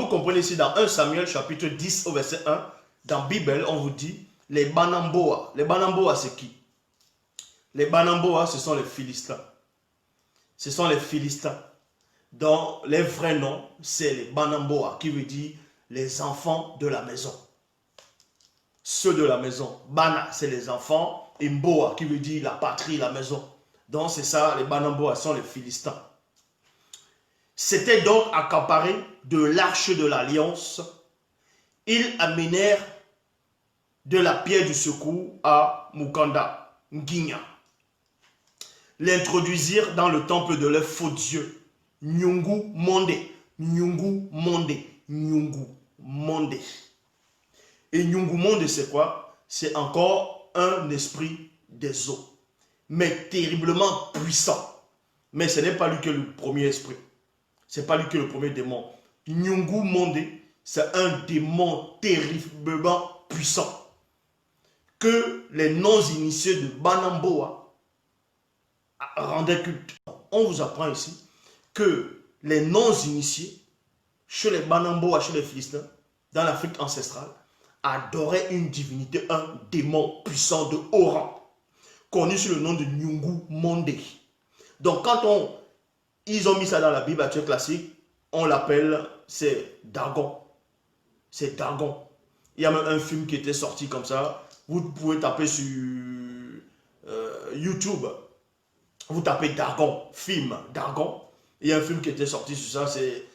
vous comprenez ici dans 1 Samuel chapitre 10 au verset 1, dans la Bible, on vous dit les Banamboa. Les Banamboa, c'est qui? Les Banamboa, ce sont les Philistins. Ce sont les Philistins. Dont les vrais noms, c'est les Banamboa, qui veut dire les enfants de la maison. Ceux de la maison. Bana, c'est les enfants. Et Mboa, qui veut dire la patrie, la maison. Donc c'est ça, les Banamboa sont les Philistins. C'était donc accaparé de l'arche de l'alliance. Ils amenèrent de la pierre du secours à Mukanda, Nginya. L'introduisirent dans le temple de leur faux dieu, Nyungu Monde. Nyungu Monde. Nyungu Monde. Et Nyungu Monde, c'est quoi? C'est encore un esprit des eaux, mais terriblement puissant. Mais ce n'est pas lui que le premier esprit. Ce n'est pas lui que le premier démon. Nyungu Monde, c'est un démon terriblement puissant que les non-initiés de Banamboa rendaient culte. On vous apprend ici que les non-initiés, chez les Banamboa, chez les Philistins, dans l'Afrique ancestrale, adoraient une divinité, un démon puissant de haut rang, connu sous le nom de Nyungu Monde. Donc quand ils ont mis ça dans la Bible actuelle classique, on l'appelle, c'est Dagon. C'est Dagon. Il y a même un film qui était sorti comme ça. Vous pouvez taper sur YouTube. Vous tapez Dagon, film Dagon. Il y a un film qui était sorti sur ça.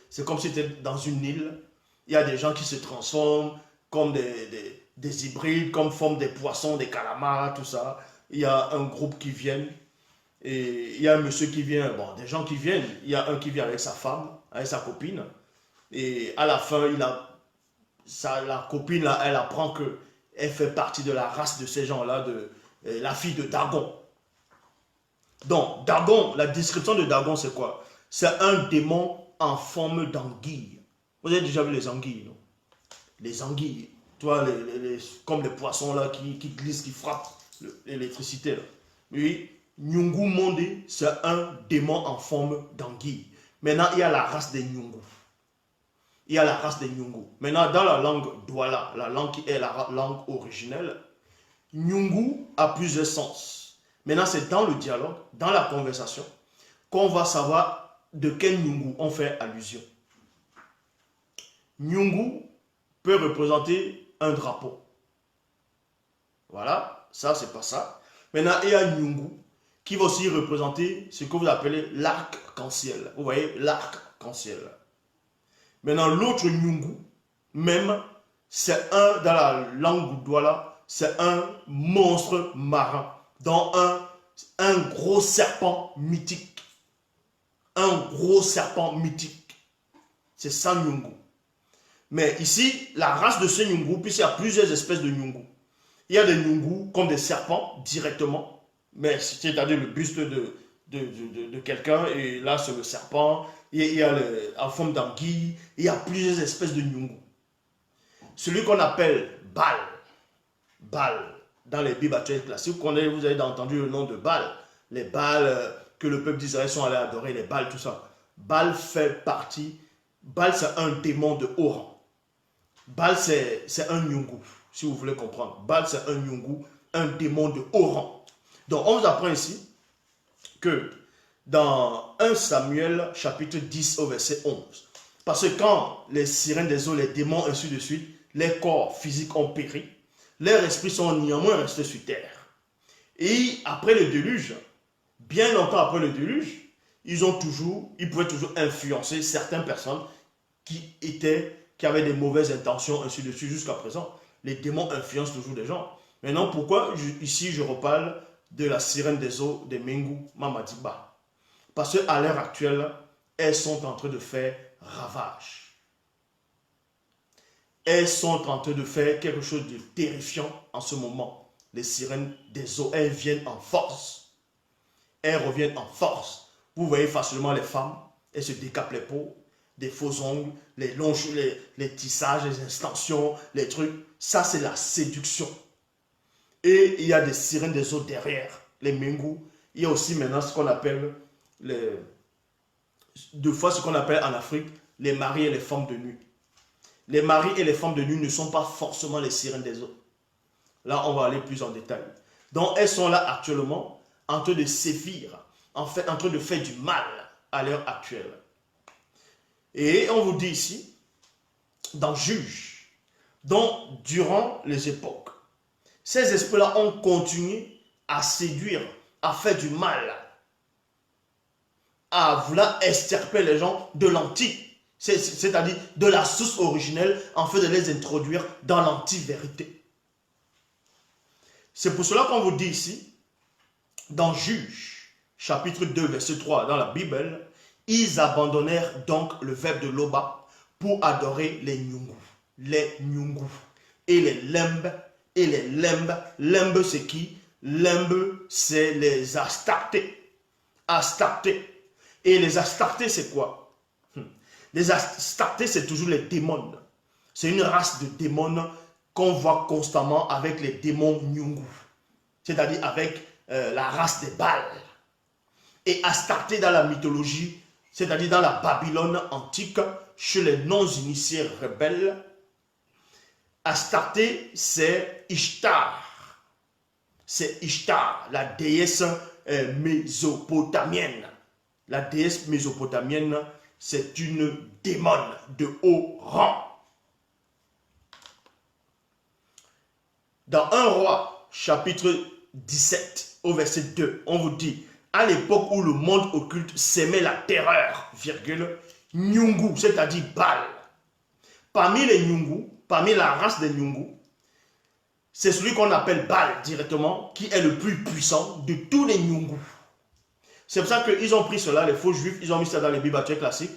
C'est comme si c'était dans une île. Il y a des gens qui se transforment comme des hybrides, comme forment des poissons, des calamars, tout ça. Il y a un groupe qui vient. Et il y a un monsieur qui vient, bon, des gens qui viennent. Il y a un qui vient avec sa femme, avec sa copine. Et à la fin, la copine, là, elle apprend qu'elle fait partie de la race de ces gens-là, la fille de Dagon. Donc, Dagon, la description de Dagon, c'est quoi? C'est un démon en forme d'anguille. Vous avez déjà vu les anguilles, non? Les anguilles, tu vois, comme les poissons là qui glissent, qui frappent l'électricité. Oui, Nyungu Monde, c'est un démon en forme d'anguille. Maintenant, il y a la race des Nyungu. Il y a la race des Nyungu. Maintenant, dans la langue Douala, la langue qui est la langue originelle, Nyungu a plusieurs sens. Maintenant, c'est dans le dialogue, dans la conversation, qu'on va savoir de quel Nyungu on fait allusion. Nyungu peut représenter un drapeau. Voilà, ça, c'est pas ça. Maintenant, il y a Nyungu qui va aussi représenter ce que vous appelez l'arc-en-ciel. Vous voyez, l'arc-en-ciel. Maintenant, l'autre Nyungu, même, c'est dans la langue Douala, c'est un monstre marin, dans un gros serpent mythique. Un gros serpent mythique. C'est ça Nyungu. Mais ici, la race de ce Nyungu, puisqu'il y a plusieurs espèces de Nyungu. Il y a des Nyungu comme des serpents directement, mais c'est-à-dire le buste de quelqu'un, et là c'est le serpent. Il y a en forme d'anguille. Il y a plusieurs espèces de Nyungu. Celui qu'on appelle Baal, dans les Bibles actuelles classiques, vous avez entendu le nom de Baal. Les Baals que le peuple d'Israël sont allés adorer, les Baals, tout ça. Baal fait partie. Baal, c'est un démon de haut rang. Baal, c'est un Nyungu, si vous voulez comprendre. Baal, c'est un Nyungu, un démon de haut rang. Donc, on vous apprend ici que dans 1 Samuel, chapitre 10, au verset 11, parce que quand les sirènes des eaux, les démons, ainsi de suite, les corps physiques ont péri, leurs esprits sont néanmoins restés sur terre. Et après le déluge, bien longtemps après le déluge, ils pouvaient toujours influencer certaines personnes qui avaient des mauvaises intentions, ainsi de suite, jusqu'à présent. Les démons influencent toujours des gens. Maintenant, pourquoi ici je reparle de la sirène des eaux de Mengu Mamadiba? Parce qu'à l'heure actuelle, elles sont en train de faire ravage. Elles sont en train de faire quelque chose de terrifiant en ce moment. Les sirènes des eaux, elles viennent en force. Elles reviennent en force. Vous voyez facilement les femmes, elles se décapent les peaux, des faux ongles, les tissages, les extensions, les trucs. Ça, c'est la séduction. Et il y a des sirènes des eaux derrière, les Mengu. Il y a aussi maintenant ce qu'on appelle, deux fois ce qu'on appelle en Afrique, les maris et les femmes de nuit. les maris et les femmes de nuit ne sont pas forcément les sirènes des eaux. Là, on va aller plus en détail. Donc, elles sont là actuellement en train de sévir, en fait, en train de faire du mal à l'heure actuelle. Et on vous dit ici, dans Juge, donc durant les époques, ces esprits-là ont continué à séduire, à faire du mal, à vouloir extirper les gens de l'antique, c'est-à-dire de la source originelle, en fait de les introduire dans l'anti-vérité. C'est pour cela qu'on vous dit ici, dans Juge, chapitre 2, verset 3, dans la Bible, ils abandonnèrent donc le verbe de Loba pour adorer les Nyungu. Les Nyungu. Et les Lembes. Et les Lembes. Lembes, c'est qui? Lembes, c'est les Astartés. Astartés. Et les Astartés, c'est quoi? Les Astartés, c'est toujours les démons. C'est une race de démons qu'on voit constamment avec les démons Nyungu. C'est-à-dire avec la race des Baals. Et Astarté dans la mythologie, c'est-à-dire dans la Babylone antique, chez les non-initiés rebelles, Astarté, c'est Ishtar. C'est Ishtar, la déesse mésopotamienne. La déesse mésopotamienne, c'est une démone de haut rang. Dans 1 Roi, chapitre 17, au verset 2, on vous dit, à l'époque où le monde occulte s'aimait la terreur, virgule, Nyungu, c'est-à-dire Baal. Parmi les Nyungu, parmi la race des Nyungu, c'est celui qu'on appelle Baal directement, qui est le plus puissant de tous les Nyungu. C'est pour ça qu'ils ont pris cela, les faux juifs, ils ont mis ça dans les Bibles classiques.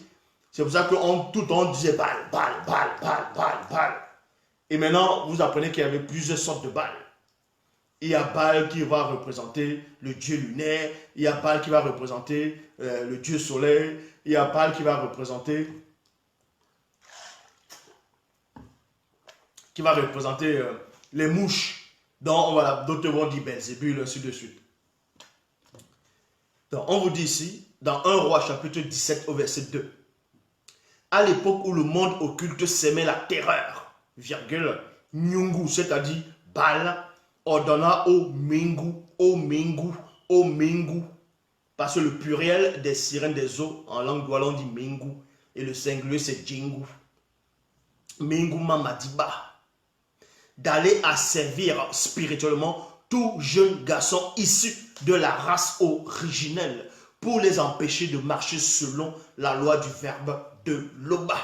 C'est pour ça que tout le temps disait Baal, Baal, Baal, Baal, Baal, Baal. Et maintenant, vous apprenez qu'il y avait plusieurs sortes de Baal. Il y a Baal qui va représenter le dieu lunaire, il y a Baal qui va représenter le dieu soleil, il y a Baal qui va représenter les mouches, dont d'autres vont dire Belzébul, ainsi de suite. Donc, on vous dit ici, dans 1 Roi chapitre 17 au verset 2, à l'époque où le monde occulte s'aimait la terreur, virgule, Nyungu, c'est-à-dire Baal, ordonna au Mingu, parce que le pluriel des sirènes des eaux, en langue douala, on dit Mingu, et le singulier c'est Jingu. Mingu Mamadiba, d'aller asservir spirituellement tout jeune garçon issu de la race originelle pour les empêcher de marcher selon la loi du verbe de Loba.